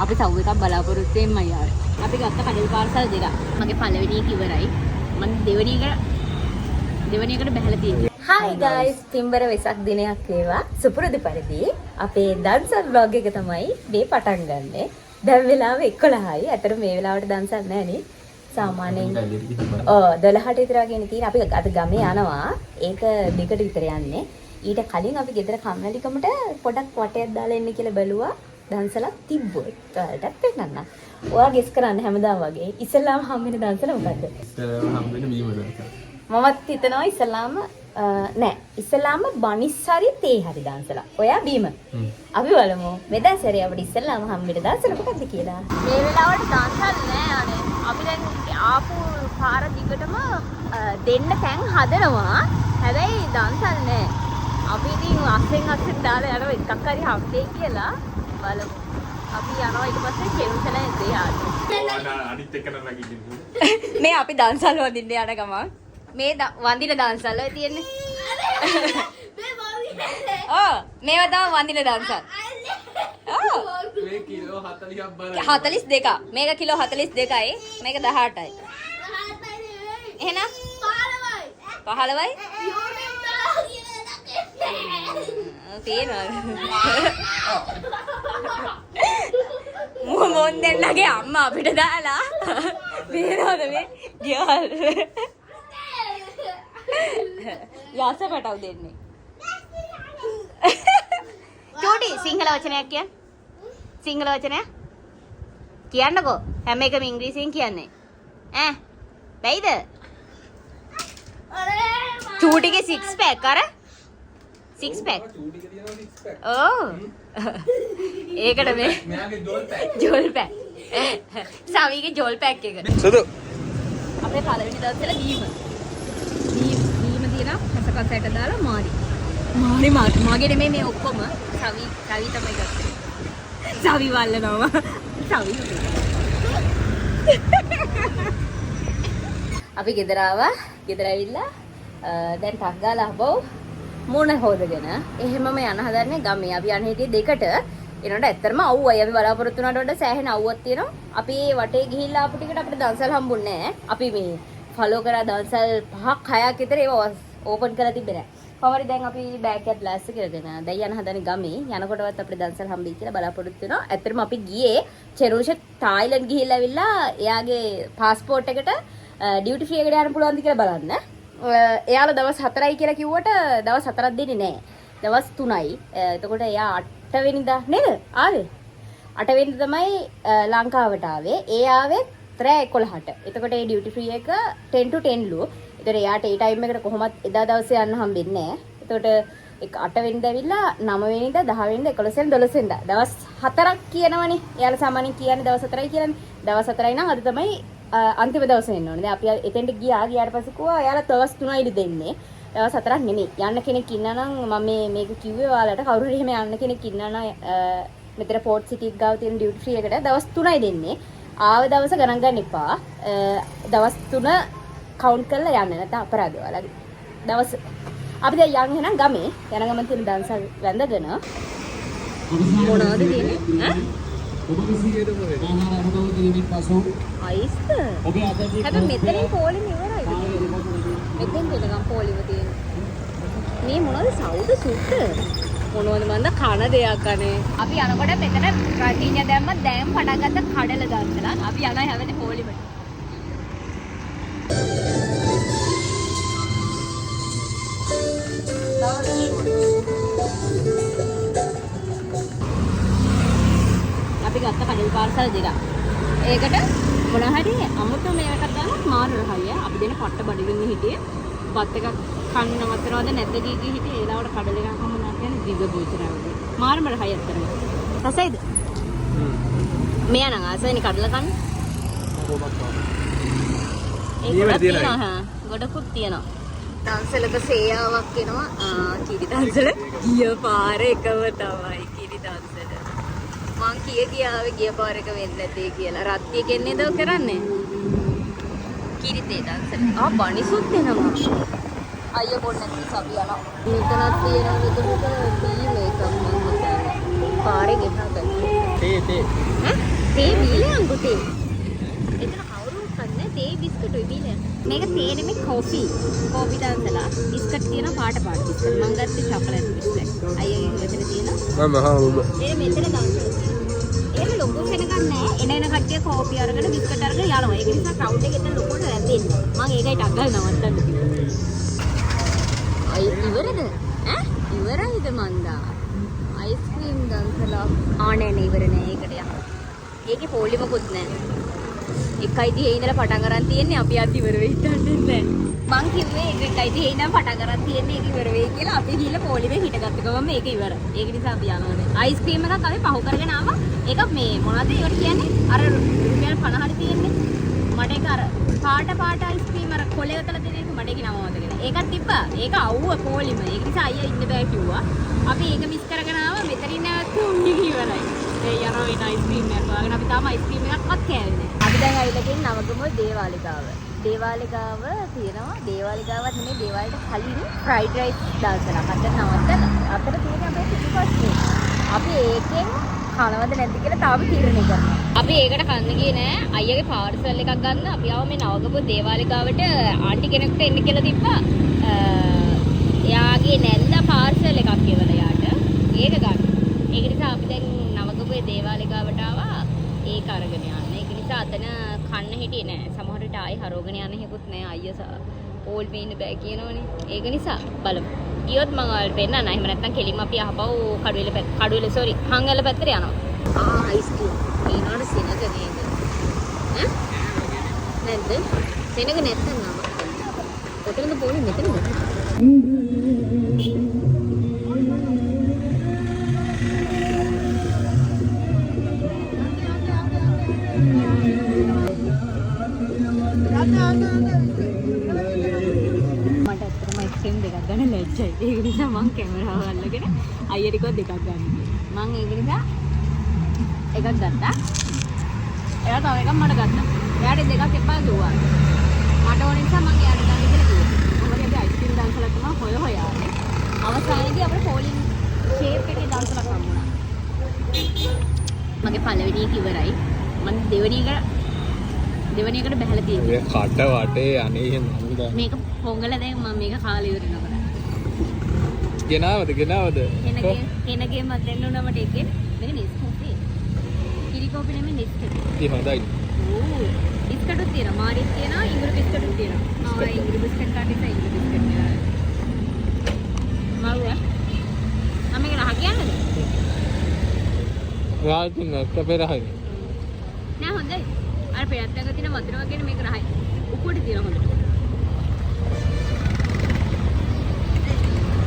අපි සව් එකක් බලාපොරොත්තු වෙන්නයි ආවේ. අපි ගත්ත කඩල් පාර්සල් දෙක. මගේ පළවෙනි එක ඉවරයි. මම දෙවෙනි එකට බහැලා තියෙනවා. Hi guys, තිම්බර වෙසක් දිනයක් වේවා. සුපුරුදු පරිදි අපේ දන්සල් vlog එක තමයි මේ පටන් ගන්නෙ. දැන් වෙලාව 11යි. අතර මේ වෙලාවට දන්සල් නැහැ නේ. සාමාන්‍යයෙන් 12ට විතර වගේ තියෙන. අපි අද ගමේ යනවා. ඒක දෙකට විතර යන්නේ. ඊට කලින් අපි ගෙදර කම්මැලිකමට පොඩක් වටයක් දාලා එන්න කියලා බැලුවා. දන්සලක් තිබ්බොත් ඔයාලටත් පෙන්නන්න. ඔයා ගෙස් කරන්න හැමදාම වගේ. ඉස්සෙල්ලාම හම්බෙන දන්සල මොකද්ද? ඉස්සෙල්ලාම හම්බෙන බීම දන්සල. මමත් හිතනවා ඉස්සෙල්ලාම නෑ. ඉස්සෙල්ලාම බනිස් හරි තේ හරි දන්සල. ඔයා බීම. අපි බලමු. මෙදා සැරේ අපිට ඉස්සෙල්ලාම හම්බෙන දන්සල මොකද්ද කියලා. මේ වෙලාවට දන්සල් නෑ අනේ. අපි දැන් ආපු පාර දිගටම දෙන්න තැන් හදනවා. හැබැයි දන්සල් නෑ. අපි ඉතින් අස්සෙන් දාලා යනවා එකක් හරි හම්බෙයි කියලා. බලමු. අපි යනවා ඊට පස්සේ කෙරුසල එතේ ආවා. අනිත් එක නම් නැගිටින්න. මේ අපි දන්සල් වඳින්න යන ගමන් මේ වඳින දන්සල් ඔය තියෙන්නේ. මේවා තමයි වඳින දන්සල්. මේ කිලෝ 40ක් බරයි. 42ක්. මේක කිලෝ 42යි. මේක 18යි. එහෙනම් 15යි. තියෙනවා. මොන් දෙන්නගේ අම්මා අපිට දාලා බේරවද මේ ගියල් යස පැටව දෙන්නේ. චූටි සිංහල වචනයක් කියන්න. සිංහල වචනයක් කියන්නකෝ. හැම එකම ඉංග්‍රීසියෙන් කියන්නේ. ඈ බැයිද? චූටිගේ 6 පැක් අර 6 පැක්. ඕ ඒකට මේ මෙයාගේ ජෝල් පැක්. ජෝල් පැක්. සවිගේ ජෝල් පැක් එක. සුදු. අපේ පළවෙනි දවසේ බීම තියෙනවා. හසකසයට දාලා මාරි. මගේ නෙමෙයි මේ ඔක්කොම සවි තමයි ගත්තේ. සවි වල්ලනවා. සවි. අපි ගෙදර ආවා. ගෙදර ඇවිල්ලා දැන් ටක් ගාලා ආවෝ මොන හොදගෙන එහෙමම යන හදන්නේ ගමේ. අපි යන හිටියේ දෙකට. එනකොට ඇත්තටම අවුවයි. අපි බලාපොරොත්තු වුණාට වඩා සෑහෙන අවුවක් තියෙනවා. අපි වටේ ගිහිල්ලා ආපු ටිකට අපිට දන්සල් හම්බුන්නේ නැහැ. අපි මේ ෆලෝ කරා දන්සල් 5ක් 6ක් විතර ඒවා ඕපන් කරලා තිබ්බේ නැහැ. කොහොමද දැන් අපි බෑග් එකත් ලෑස්ති කරගෙන දැන් යන හදන්නේ ගමේ. යනකොටවත් අපිට දන්සල් හම්බෙයි කියලා බලාපොරොත්තු වෙනවා. ඇත්තටම අපි ගියේ චෙරුෂ තායිලන්ඩ් ගිහිල්ලා ඇවිල්ලා එයාගේ පාස්පෝර්ට් එකට ඩියුටි ෆ්‍රී එකට යන්න පුළුවන්ද කියලා බලන්න. එයාලා දවස් 4යි කියලා කිව්වට දවස් 4ක් දෙන්නේ නැහැ. දවස් 3යි. එතකොට එයා 8 වෙනිදා නේද? ආවේ. 8 වෙනිදා තමයි ලංකාවට ආවේ. ඒ ආවේ රෑ 11ට. එතකොට ඒ ඩියුටි ෆ්‍රී එක 10 to 10 ලු. ඒතර එයාට ඒ ටයිම් එකට කොහොමත් එදා දවසේ යන්න හම්බෙන්නේ නැහැ. එතකොට 8 වෙනිදා ඇවිල්ලා 9 වෙනිදා 10 වෙනිදා 11 වෙනිදා 12 වෙනිදා දවස් 4ක් කියනවනේ. එයාලා සාමාන්‍යයෙන් කියන්නේ දවස් 4යි කියලානේ. දවස් 4යි නම් අද තමයි අන්තිම දවසේ එන්න ඕනේ. දැන් අපි එතෙන්ට ගියාට පස්සේ කිව්වා එයාලා දවස් 3යිලු දෙන්නේ. දවස් 4ක් නෙමෙයි. යන්න කෙනෙක් ඉන්නා නම් මම මේක කිව්වේ ඔයාලට කවුරු හරි එහෙම යන්න කෙනෙක් ඉන්නා නම් මෙතන පෝට් සිටි එක ගාව තියෙන ඩියුටි ෆ්‍රී එකට දවස් 3යි දෙන්නේ. ආව දවස ගණන් ගන්න එපා. දවස් 3 කවුන්ට් කරලා යන්න නැත්නම් අපරාධ ඔයාලගේ. දවස් අපි දැන් යන් එහෙනම් ගමේ යන ගමන් තියෙන දන්සල් වැඳගෙන මොනවද තියෙන්නේ? ඈ ඔබගේ සීයේද මොකද? ආහාර අනුභව කිරීමෙන් පසු අයිස්ද? හැබැයි මෙතනින් පොලිම ඉවරයි. මෙතෙන් දෙනකම් පොලිම තියෙනවා. මේ මොනවද සවුද සුට්ට? මොනවද මන්ද කන දෙයක් අනේ. අපි යනකොට මෙතන රටින්ය දැම්ම දැන් පටන් ගත්ත කඩල දන්සලා. අපි යනවා හැමදේ පොලිමට. අපි ගත්ත කඩල් පාර්සල් දෙක. ඒකට මොන හරි අමුතු මේකට ගන්න මාරු රහය. අපි දෙන පට්ට බඩගින්න හිටියේ. බත් එකක් කන්න නවත්තනවද නැද්ද කී හිටියේ. ඒ ලාවට කඩල එකක් හම්බුනා කියන්නේ දිග ගෝචරවලු. මාරුම රහය අතරම. රසයිද? මෙයා නම් ආසයිනි කඩල කන්න. ඒක තියෙනවා. ගොඩකුත් තියෙනවා. දන්සලක සේයාවක් එනවා. කිරි දන්සල ගිය පාර එකම තමයි කිරි දන්සල. මං කියාවේ ගිය පාර එක වෙන්නේ නැtei කියලා. රත්තිය කෙන්නේ දෝ කරන්නේ. කිරි තේ දන්සල. බනිසුත් දෙනවා. අයියෝ බොන්න නැති අපි යනවා. මෙතනක් තියෙනවා මෙතනක දී මේකක් මම හිතන්නේ. පාරේ ගෙහා ගන්න. තේ ඈ තේ බීලේ අංගුතේ. එතන කවුරු කන්නේ තේ බිස්කට් බීලේ. මේක තේ නෙමෙයි කෝපි. කෝපි දාන්සලා බිස්කට් තියෙන පාට බිස්කට්. මම ගත්තේ චොකලට් බිස්කට්. අයියගේ මෙතන තියෙනවා. මම මහා උඹ. මේ මෙතන දාන්සලා. ඒක ලොකු වෙනකන් නෑ. එන කට්ටිය කෝපි අරගෙන බිස්කට් අරගෙන යනවා. ඒක නිසා ක්‍රවුඩ් එකේ එතන ලොකුට රැඳෙන්නේ. මම ඒකයි ටක් ගාලා නවත්තන්න කිව්වා. අය ඉවරද? ඈ ඉවරයිද මන්දා? අයිස්ක්‍රීම් දාන්සලා. ආනේ නේ ඉවර නෑ ඒකට යන්න. ඒකේ පොලිමකුත් නෑ. 1:30 ඉඳලා පටන් ගන්න තියෙන්නේ අපි අද ඉවර වෙයි හිටන්නේ මං කිව්වේ 1:30 ඉඳන් පටන් ගන්න තියෙන්නේ ඒක ඉවර වෙයි කියලා අපි ගිහලා පොලිමේ හිටගත්ත ගමන් මේක ඉවරයි. ඒක නිසා අපි යනවානේ. අයිස්ක්‍රීම් එකක් අපි පහු කරගෙන ආවා. ඒක මේ මොනවද ඒකට කියන්නේ? අර රුපියල් 50 තියෙන්නේ. මට ඒක අර පාට අයිස්ක්‍රීම් අර කොලේ වතලා දෙන එක මට ඒක නම මතක නෑ. ඒකත් තිබ්බා. ඒක අවුව පොලිම. ඒක නිසා අයියා ඉන්න බෑ කිව්වා. අපි ඒක මිස් කරගෙන ආවා. මෙතනින් නැවතුම් ඉවරයි. ඒ යනවා වෙන අයිස්ක්‍රීම් එකක් වගේ අපි තාම අයිස්ක්‍රීම් එකක්වත් කෑවේ නෑ. අපි දැන් ඇවිල්ලා තියෙන නවගමුව දේවාලිකාව. දේවාලිකාව තියෙනවා. දේවාලිකාවත් නෙමෙයි දේවාලට කලින් ෆ්‍රයිඩ් රයිස් දාසලා. අතන නවත්තලා. අතන තියෙන අපේ පිටිපස්සේ. අපි ඒකෙන් කනවද නැද්ද කියලා තාම තීරණය කරනවා. අපි ඒකට කන්න ගියේ නෑ. අයියාගේ පාර්සල් එකක් ගන්න. අපි ආව මේ නවගමුව දේවාලිකාවට ආන්ටි කෙනෙක්ට එන්න කියලා තිබ්බා. එයාගේ නැන්දා පාර්සල් එකක් කියලා යාට. ඒක ගන්න. ඒක නිසා අපි දැන් නවගමුවේ දේවාලිකාවට ආවා. ඒක අරගෙන යන්න. ඒක නිසා අතන කන්න හිටියේ නෑ. සමහර විට ආයි හරවගෙන යන්න හේකුත් නෑ. අයියා ඕල් මේ ඉන්න බෑ කියනවනේ. ඒක නිසා බලමු. ගියොත් මම ඔයාලට පෙන්නන්න. එහෙම නැත්නම් කෙලින්ම අපි අහපව් හංගල පැත්තට යනවා. අයිස්ක්‍රීම්. ඒනවල සෙනග නේද? ඈ? නැද්ද? සෙනග නැත්තම් නම. ඔතනද පොලි මෙතනද? මට ඇත්තටම අයිස්ක්‍රීම් දෙකක් ගන්න ලැජ්ජයි. ඒක නිසා මම කැමරාව අල්ලගෙන අයියට කිව්වා දෙකක් ගන්න. මම ඒක නිසා එකක් ගත්තා. එයා තව එකක් මට ගත්තා. එයාට දෙකක් එපා දුවා. මට ඕන නිසා මම එයාට ගන්න කියලා කිව්වා. මොකද අපි අයිස්ක්‍රීම් දාන්සලා තමයි හොයාන්නේ. අවසානයේදී අපේ පොලින් ෂේප් එකේ දාන්සලා හම්බුණා. මගේ පළවෙනි එක ඉවරයි. මම දෙවෙනි එකට බහලා තියෙනවා. ඒ කට වටේ අනේ එහෙම නමුදා. මේක පොංගල දැන් මම මේක කාලේ ඉවර වෙනවා. ගෙනාවද? එනගේ මත් දෙන්න උනා මට එකේ. මේක නෙස්කෝපේ. කිරිකෝපේ නෙමෙයි නෙස්කෝපේ. ඒ හොඳයි. ඕ බිස්කටුත් තියෙනවා. මාරිස් තියෙනවා. ඉඟුරු බිස්කටුත් තියෙනවා. ආ ඉඟුරු බිස්කට් කාටද ඉඟුරු බිස්කට් නේ. මාරුවා. මම මේක රහ කියන්නද? රාජින් නැත්ත පෙරහයි. නෑ හොඳයි. අර පෙරත් එක තියෙන වතුර වගේ මේක රහයි. උකුඩ තියෙන හොඳට.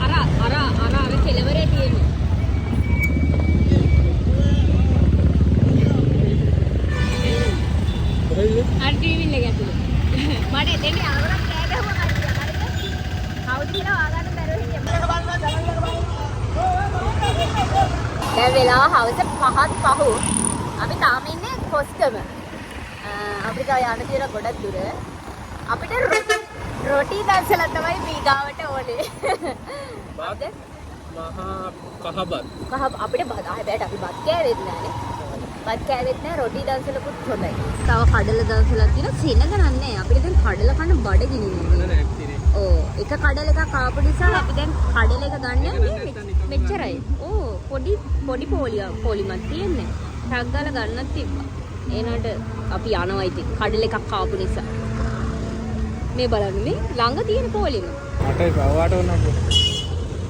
අර කෙලවරේ තියෙන්නේ. අර ටීවී එක ඇතුලේ. මට එතෙන් ආවරක් කෑ ගහුවා කට්ටිය. හරිද? කවුද කියලා ආගන්න බැරුව හිටියා. දැන් වෙලාව හවස 5:05. අපි තාම ඉන්නේ කොස්කම. අපිට යන්න තියෙන ගොඩක් දුර. අපිට රොටි දාන්සලා තමයි මීගාවට ඕනේ. මහා කහබත්. අපිට බත් ආයෙත් අපි බත් කෑවෙත් නෑනේ. බත් කෑවෙත් නෑ රොටි දාන්සලකුත් හොඳයි. තව කඩල දාන්සලා තියෙන සෙනග නන්නේ. අපිට දැන් කඩල කන්න බඩ ගිනින්නේ. ඕ එක කඩල එකක් ආපු නිසා අපි දැන් කඩල එක ගන්න මෙච්චරයි. ඕ පොඩි පොලිමක් තියෙන්නේ. ටක් ගාලා ගන්නත් තිබ්බා. එනට අපි යනවා ඉතින් කඩල එකක් ආපු නිසා. මේ බලන්න මේ ළඟ තියෙන පොලිම. මටයි බවට ඕනකෝ.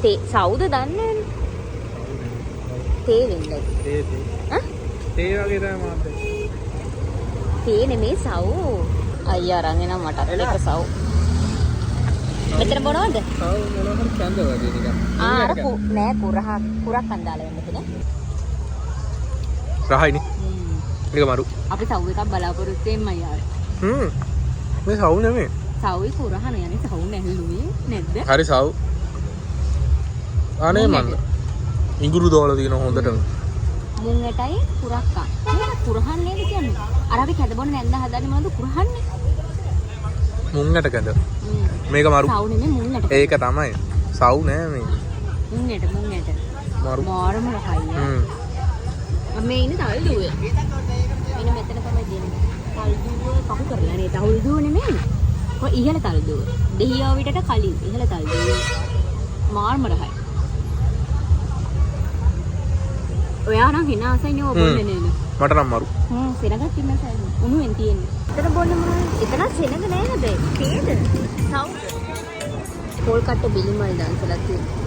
තේ සවුද දන්නේ නැහැ. තේ වෙන්නේ. තේ වගේ තමයි මාත්. තේ නෙමේ සව්. අයියා අරන් එනවා මට එක සව්. මෙතන බොනවද? සව් මොනවා හරි කන්ද වගේ නිකන්. අර නෑ කුරක් අන්දාලා වෙන්න මෙතන. රහයිනේ. මේක මරු. අපි සව් එකක් බලාපොරොත්තු වෙන්නයි යාර. මේ සව් නෙමෙයි. සව්යි කුරහන යන්නේ සව් නැල්ලුවේ නැද්ද? හරි සව්. අනේ මන්ද. ඉඟුරු දෝල තියෙන හොඳටම. මුංගටයි කුරක්කා. මේ කුරහන් නේද කියන්නේ? අර අපි කැදබොන නැන්ද හදන්නේ මොනවද කුරහන්නේ? මුංගට කැද. මේක මරු. සව් නෙමෙයි මුංගට. ඒක තමයි. සව් නෑ මේ. මුංගට. මරු. මාරම රහයි. මේ ඉන්නේ තවයි දුවේ. තල්දුව පහු කරලා නේ තල්දුව නෙමෙයි. කො ඉහළ තල්දුව. දෙහියෝ විටට කලින් ඉහළ තල්දුව. මාර්ම රහයි. ඔයා නම් hina අසන්නේ ඔය බොන්නේ නේද? මට නම් මරු. සෙනගත් ඉන්න සයින්. උණුෙන් තියෙන්නේ. එතන බොන්නේ මොනවද? එතන සෙනග නෑ නේද? තේද? සවුද? පොල් කට්ට බිලිමල් දාන්සලා තියෙනවා.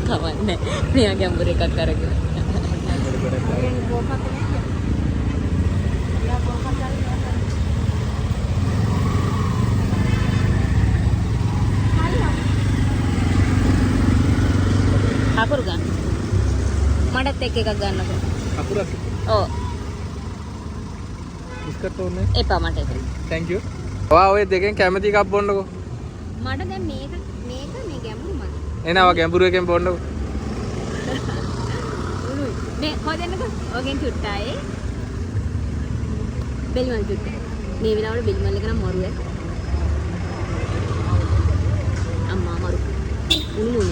කවන්නේ. මෙයා ගැඹුර එකක් අරගෙන. අකුරු ගන්න. මඩත් එක්ක එකක් ගන්නකෝ. අකුරක්. ඔව්. බිස්කට් ඕනේ. එපා මට ඒක. thank you. ඔයා ඔය දෙකෙන් කැමති එකක් බොන්නකෝ. මට දැන් මේක මේ ගැඹුරු මත. එනවා ගැඹුරු එකෙන් බොන්නකෝ. මේ හොදන්නකෝ. ඔගෙන් චුට්ටයි. බෙල්මල් චුට්ටයි. මේ විලාවල බෙල්මල් එක නම් මරුවේ. අම්මා මරු. උණු.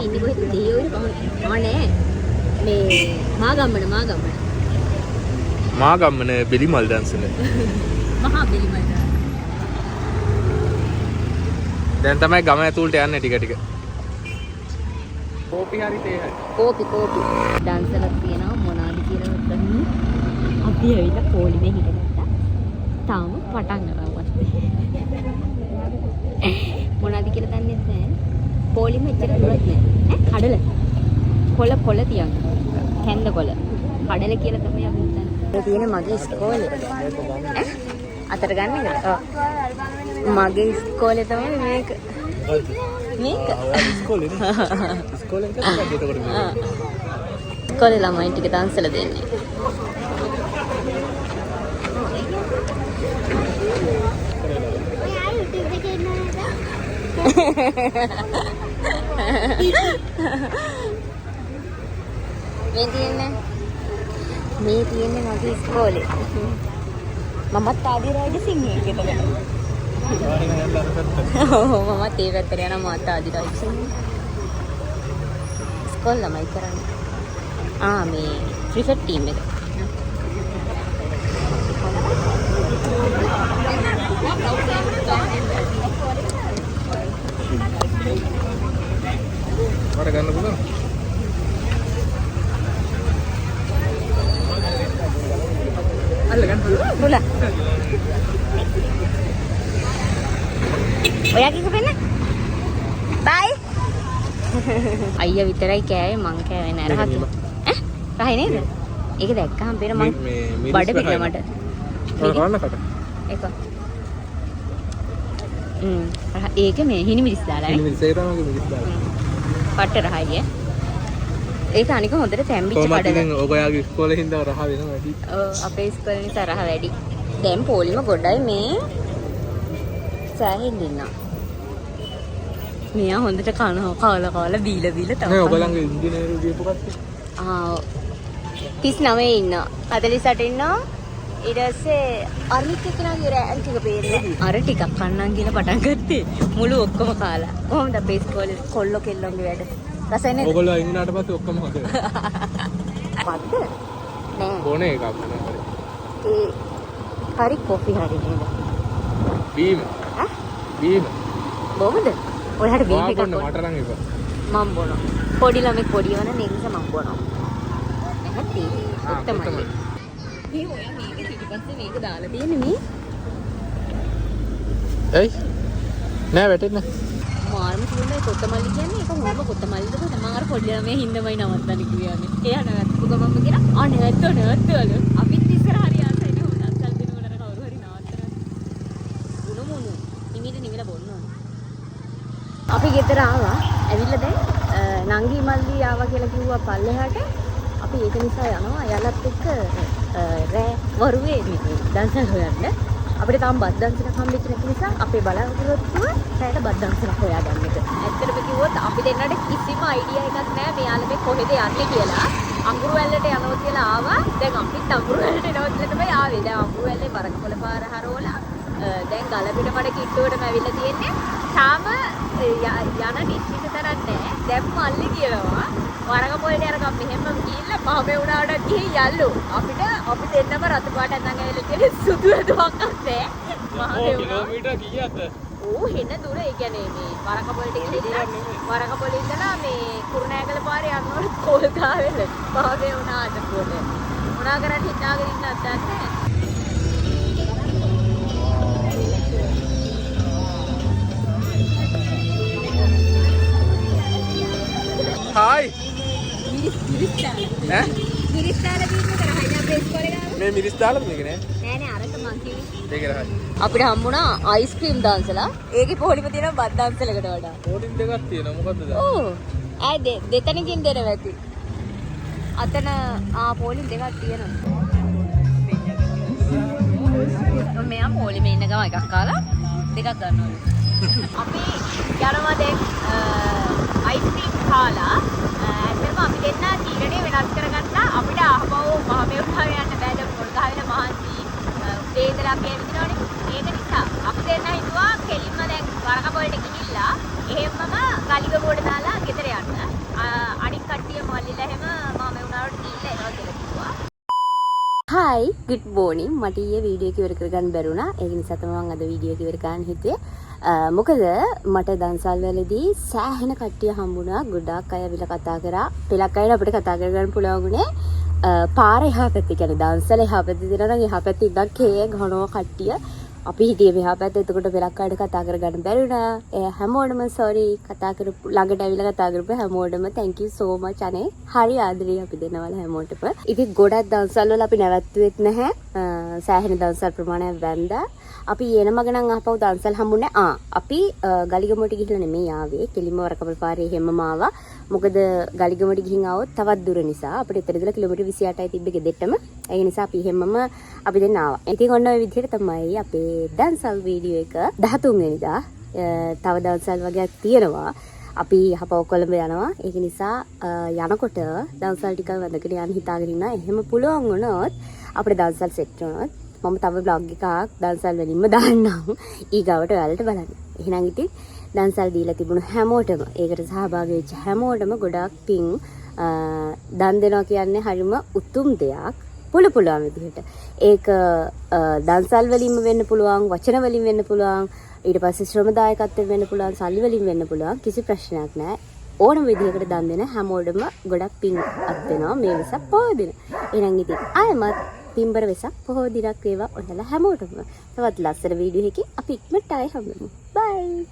ඉන්නේ කොහෙද දෙයෝනේ කොහොමද මේ මාගම්මන බෙලිමල් දන්සල මහා බෙලිමල් දැන් තමයි ගම ඇතුළට යන්නේ ටික ටික කෝපි හරි තේ හරි කෝපි දන්සලක් තියෙනවා මොනවාද කියලා හිතන්නේ අපි ඇවිල්ලා පොලිමේ හිටගත්තා තාම පටන් ගන්නවා මොනවාද කියලා දන්නේ නැහැ පොලිම එච්චර දුරක් නෑ කඩල කොළ තියන්න කැන්ද කොළ කඩල කියලා තමයි අපි හිතන්නේ තියෙන මගේ ඉස්කෝලේ අතට ගන්න එකද මගේ ඉස්කෝලේ තමයි මේක ඉස්කෝලේ ඉස්කෝලේ ළමයි ටික දන්සල දෙන්නේ මේ තියෙන්නේ මගේ ඉස්කෝලේ මමත් ආදී රයිඩ් සිංහේ කියලා මමත් ඒ පැත්තට යනවා මාත් ආදී රයිඩ් සිංහේ ඉස්කෝල ළමයි කරන්නේ මේ ක්‍රිකට් ටීම් එක මට ගන්න පුළුවන් අල්ල ගන්න පුළුවන් ඔයා කිව්ව වෙන්න බයි අයියා විතරයි කෑවේ මං කෑවේ නෑ රහත් රහයි නේද ඒක දැක්කහම පේන මං බඩ පිටින මට ගන්න කට ඒක ඒක මේ හිනි මිරිස් දාලා නේ මිරිස් ඒක තමයි මිරිස් දාලා පට්ට රහයි ඒක අනික හොඳට තැම්බිච්ච කඩල ඔයාගේ ඉස්කෝලේ හින්දා රහ වෙනවා වැඩි අපේ ඉස්කෝලේ නිසා රහ වැඩි දැන් පොලිම ගොඩයි මේ සෑහෙන්න ඉන්නවා මෙයා හොඳට කාලා බීලා තමයි නෑ ඔයගලගේ ඉංජිනේරු දීපු කට්ටිය 39 ඉන්නවා 48 ඉන්නවා ඊට පස්සේ අනිත් එක්කෙනාගේ රෑන්ක් එක පේන්නේ අර ටිකක් කන්නම් කියලා පටන් ගත්තේ මුළු ඔක්කොම කාලා කොහොමද අපේ ඉස්කෝලේ කොල්ලෝ කෙල්ලෝගේ වැඩ රසයි නේද ඔයගොල්ලෝ අයින් වුණාට පස්සේ ඔක්කොම හොදේ මද්ද නෑ ඕනේ එකක් ඒ හරි කොෆි හරි නේද බීම බොමුද ඔයාලට බීම එකක් මට නම් එපා මම බොනවා පොඩි ළමෙක් පොඩි වන නිසා මම බොනවා නැත්නම් උත්තමයි මේ ඔයා මේක ඊපස්සේ මේක දාලා තියෙන්නේ මේ එයි නෑ වැටෙන්නේ මාර්ම කියන්නේ කොත්තමල්ලි කියන්නේ ඒක මොනම කොත්තමල්ලිද මම අර පොඩි ළමයා හින්දාමයි නවත්තන්නේ කියන්නේ එයා නවත්තපු ගමන්ම කියලා නැත්තවලු අපිත් ඉස්සර හරි ආසයි නේ හොඳ අත්සල් දෙනකොට කවුරු හරි නවත්තන උණු නිමිල බොන්න ඕනේ අපි ගෙදර ආවා ඇවිල්ලා දැන් නංගි මල්ලි ආවා කියලා කිව්වා පල්ලෙහාට අපි ඒක නිසා යනවා යාලත් එක්ක රෑ වරුවේ දන්සල් හොයන්න අපිට තාම බත් දන්සලක් හම්බෙච්ච නැති නිසා අපේ බලාපොරොත්තුව රෑට බත් දන්සලක් හොයාගන්න එක. ඇත්තටම කිව්වොත් අපි දෙන්නට කිසිම අයිඩියා එකක් නැහැ මෙයාලා මේ කොහෙද යන්නේ කියලා. අඟුරු වැල්ලට යනවා කියලා ආවා. දැන් අපිත් අඟුරු වැල්ලට එනවා කියලා තමයි ආවේ. දැන් අඟුරු කල්ලේ වරකපොළ පාර හරවලා දැන් ගලපිට මඩ කිට්ටුවටම ඇවිල්ලා තියෙන්නේ. තාම යන නිශ්චිත තරක් නැහැ. දැන් මල්ලි කියනවා වරකපොළට අරගෙන මෙහෙම ගිහිල්ලා මහමෙ උනාට ගිහින් යල්ලු. අපි දෙන්නම රතු පාට අඳන් ඇවිල්ලා තියෙන්නේ සුදු රතුවක් නැහැ. මහමෙ කිලෝමීටර් කීයක්ද? හෙන දුර ඒ කියන්නේ මේ වරකපොළට ගිහිල්ලා වරකපොළ ඉඳලා මේ කුරුණෑගල පාරේ යනකොට පොල්ගාවෙල මහමෙ උනාට පොළ. මොනා කරන්නේ හිතාගෙන ඉන්නත් නැහැ. හායි මිරිස් දාලා දීන්න කරහයි අපේ ඉස්කෝලේ ගාව. මේ මිරිස් දාලාද මේක නෑ? නෑ අරක මං කිව්වේ. මේක රහයි. අපිට හම්බුණා අයිස්ක්‍රීම් දාන්සලා. ඒකේ පොලිම තියෙනවා බත් දාන්සලකට වඩා. පොලිම් දෙකක් තියෙනවා. මොකද්ද දාන්නේ? ඕ. ආයි දෙතනකින් දෙනවා ඇති. අතන පොලිම් දෙකක් තියෙනවා. මෙයා පොලිමේ ඉන්න ගම එකක් කාලා දෙකක් ගන්නවා. අපි යනවා දැන් අයිස්ක්‍රීම් කාලා ඇත්තටම අපි දෙන්න තීරණය වෙනස් කරගත්තා. අපිට ආපහු මහමෙව්නාව යන්න බෑ. දැන් පොල්ගහවෙල මහන්සි දෙයින්දලා අපි ඇවිදිනවනේ. ඒක නිසා අපි දෙන්න හිතුවා කෙලින්ම දැන් වරකපොළට ගිහිල්ලා එහෙමම ගලිගමුවට දාලා ගෙදර යන්න. අනිත් කට්ටිය මල්ලිලා එහෙම මහමෙව්නාවට ගිහිල්ලා එනවා කියලා කිව්වා. Hi, good morning. මට ඊයේ වීඩියෝ එක ඉවර කරගන්න බැරුණා. ඒක නිසා තමයි මම අද වීඩියෝ එක ඉවර කරන්න හිතුවේ. මොකද මට දන්සල් වලදී සෑහෙන කට්ටිය හම්බුණා. ගොඩාක් අය ඇවිල්ලා කතා කරා. පෙලක් අය අපිට කතා කරගන්න පුළුවන් වුණේ පාර එහා පැත්තේ. කියන්නේ දන්සල එහා පැත්තේ දිනන එහා පැත්තේ ඉඳන් කේ ගහනවා කට්ටිය. අපි හිටියේ මෙහා පැත්තේ. එතකොට පෙලක් අයට කතා කරගන්න බැරුණා. හැමෝටම sorry කතා කරපු ළඟට ඇවිල්ලා කතා කරපු හැමෝටම thank you so much අනේ. හරි ආදරේ අපි දෙනවල හැමෝටම. ඉතින් ගොඩක් දන්සල් වල අපි නැවැත්තුවෙත් නැහැ. සෑහෙන දන්සල් ප්‍රමාණයක් වැන්දා. අපි එන මග නම් ආපහු දන්සල් හම්බුනේ. අපි ගලිගමුවට ගිහිල්ලා නෙමෙයි ආවේ. කෙලින්ම වරකපොළ පාරේ හැමම ආවා. මොකද ගලිගමුවට ගිහින් ආවොත් තවත් දුර නිසා අපිට එතන ඉඳලා කිලෝමීටර් 28යි තිබ්බේ ගෙදෙට්ටම. ඒ නිසා අපි හැමම අපි දෙන්න ආවා. ඉතින් ඔන්න ඔය විදිහට තමයි අපේ දන්සල් වීඩියෝ එක 13 වෙනිදා තව දන්සල් වගේක් තියෙනවා. අපි ආපහු කොළඹ යනවා. ඒක නිසා යනකොට දන්සල් ටික වැඳගෙන යන්න හිතාගෙන ඉන්නා. එහෙම පුළුවන් වුණොත් අපිට දන්සල් සෙට් වුණොත් මම තව vlog එකක් දන්සල් වලින්ම දාන්නම් ඊගාවට ඔයාලට බලන්න. එහෙනම් ඉතින් දන්සල් දීලා තිබුණු හැමෝටම ඒකට සහභාගී වෙච්ච හැමෝටම ගොඩාක් පිං. දන් දෙනවා කියන්නේ හරිම උතුම් දෙයක්. පුළුවන් විදිහට. ඒක දන්සල් වලින්ම වෙන්න පුළුවන්, වචන වලින් වෙන්න පුළුවන්, ඊට පස්සේ ශ්‍රම දායකත්වයෙන් වෙන්න පුළුවන්, සල්ලි වලින් වෙන්න පුළුවන්. කිසි ප්‍රශ්නයක් නැහැ. ඕනම විදිහකට දන් දෙන හැමෝටම ගොඩක් පිං අත් වෙනවා මේ වෙසක් පොහොය දින. එහෙනම් ඉතින් ආයෙමත් පින්බර වෙසක් පොහොය දිනක් වේවා ඔයාලා හැමෝටම. තවත් ලස්සන වීඩියෝ එකකින් අපි ඉක්මනට ආයෙ හම්බෙමු. බයි.